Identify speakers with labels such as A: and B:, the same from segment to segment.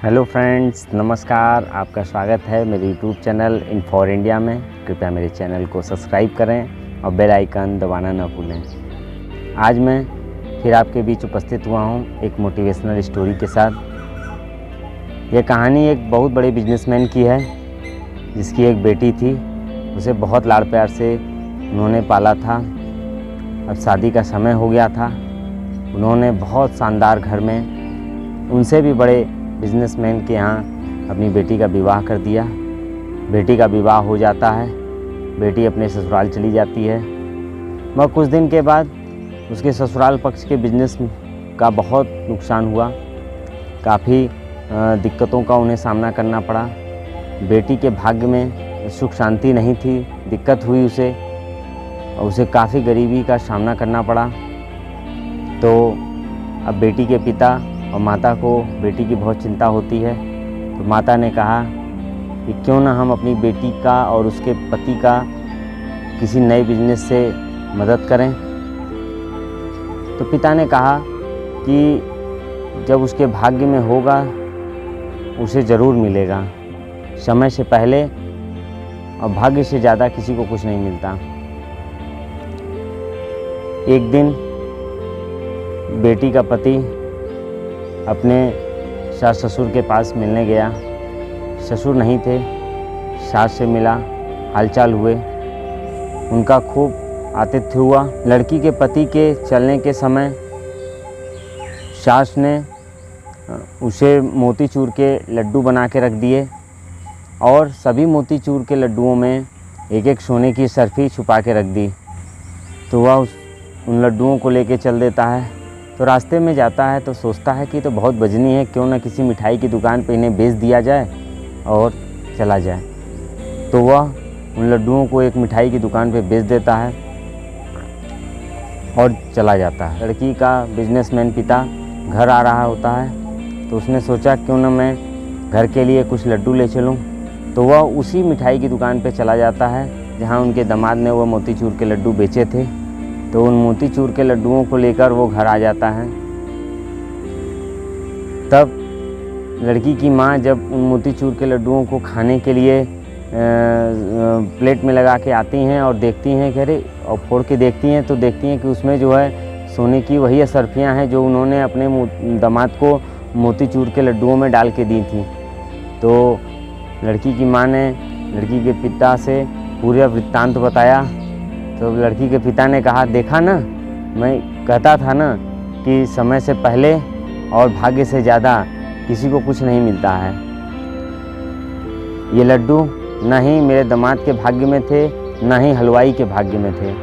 A: Hello friends, नमस्कार। आपका स्वागत है मेरे YouTube channel in for India में। कृपया मेरे चैनल को सब्सक्राइब करें और बेल आइकन दबाना न भूलें। आज मैं फिर आपके बीच उपस्थित हुआ हूँ एक मोटिवेशनल स्टोरी के साथ। यह कहानी एक बहुत बड़े बिजनेसमैन की है जिसकी एक बेटी थी। उसे बहुत लाड़ प्यार से उन्होंने पाला था। अब शादी का समय हो गया था। उन्होंने बहुत शानदार घर में उनसे भी बड़े बिजनेसमैन के यहाँ अपनी बेटी का विवाह कर दिया। बेटी का विवाह हो जाता है, बेटी अपने ससुराल चली जाती है। मगर कुछ दिन के बाद उसके ससुराल पक्ष के बिजनेस का बहुत नुकसान हुआ। काफ़ी दिक्कतों का उन्हें सामना करना पड़ा। बेटी के भाग्य में सुख शांति नहीं थी, दिक्कत हुई उसे और उसे काफ़ी गरीबी का सामना करना पड़ा। तो अब बेटी के पिता और माता को बेटी की बहुत चिंता होती है। तो माता ने कहा कि क्यों ना हम अपनी बेटी का और उसके पति का किसी नए बिजनेस से मदद करें। तो पिता ने कहा कि जब उसके भाग्य में होगा उसे ज़रूर मिलेगा। समय से पहले और भाग्य से ज़्यादा किसी को कुछ नहीं मिलता। एक दिन बेटी का पति अपने सास ससुर के पास मिलने गया। ससुर नहीं थे, सास से मिला, हालचाल हुए, उनका खूब आतिथ्य हुआ। लड़की के पति के चलने के समय सास ने उसे मोतीचूर के लड्डू बना के रख दिए और सभी मोतीचूर के लड्डुओं में एक एक सोने की सर्फी छुपा के रख दी। तो वह उन लड्डुओं को लेके चल देता है। तो रास्ते में जाता है तो सोचता है कि तो बहुत बजनी है, क्यों ना किसी मिठाई की दुकान पे इन्हें बेच दिया जाए और चला जाए। तो वह उन लड्डुओं को एक मिठाई की दुकान पे बेच देता है और चला जाता है। लड़की का बिजनेसमैन पिता घर आ रहा होता है तो उसने सोचा क्यों ना मैं घर के लिए कुछ लड्डू ले चलूँ। तो वह उसी मिठाई की दुकान पे चला जाता है जहाँ उनके दामाद ने वह मोतीचूर के लड्डू बेचे थे। तो उन मोतीचूर के लड्डुओं को लेकर वो घर आ जाता है। तब लड़की की माँ जब उन मोतीचूर के लड्डुओं को खाने के लिए प्लेट में लगा के आती हैं और देखती हैं कि अरे, और फोड़ के देखती हैं तो देखती हैं कि उसमें जो है सोने की वही असरफियाँ हैं जो उन्होंने अपने दामाद को मोतीचूर के लड्डुओं में डाल के दी थी। तो लड़की की माँ ने लड़की के पिता से पूरा वृत्तांत बताया। तो लड़की के पिता ने कहा, देखा ना, मैं कहता था ना कि समय से पहले और भाग्य से ज़्यादा किसी को कुछ नहीं मिलता है। ये लड्डू न ही मेरे दामाद के भाग्य में थे, न ही हलवाई के भाग्य में थे।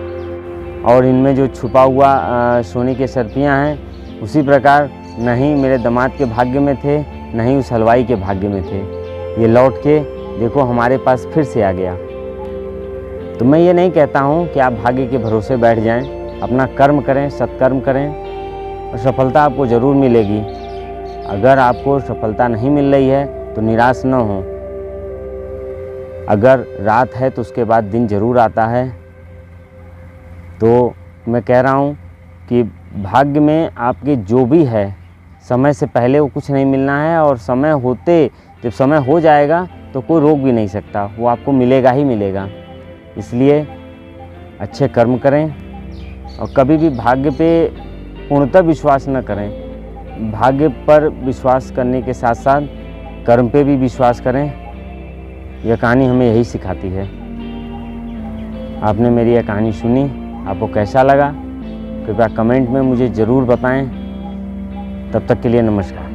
A: और इनमें जो छुपा हुआ सोने की सर्फियाँ हैं उसी प्रकार न ही मेरे दामाद के भाग्य में थे, न ही उस हलवाई के भाग्य में थे। ये लौट के देखो हमारे पास फिर से आ गया। तो मैं ये नहीं कहता हूँ कि आप भाग्य के भरोसे बैठ जाएं। अपना कर्म करें, सत्कर्म करें और सफलता आपको ज़रूर मिलेगी। अगर आपको सफलता नहीं मिल रही है तो निराश न हो। अगर रात है तो उसके बाद दिन ज़रूर आता है। तो मैं कह रहा हूँ कि भाग्य में आपके जो भी है समय से पहले वो कुछ नहीं मिलना है और समय होते जब समय हो जाएगा तो कोई रोक भी नहीं सकता, वो आपको मिलेगा ही मिलेगा। इसलिए अच्छे कर्म करें और कभी भी भाग्य पे पूर्णतः विश्वास न करें। भाग्य पर विश्वास करने के साथ साथ कर्म पे भी विश्वास करें। यह कहानी हमें यही सिखाती है। आपने मेरी यह कहानी सुनी, आपको कैसा लगा? कृपया कमेंट में मुझे ज़रूर बताएं। तब तक के लिए नमस्कार।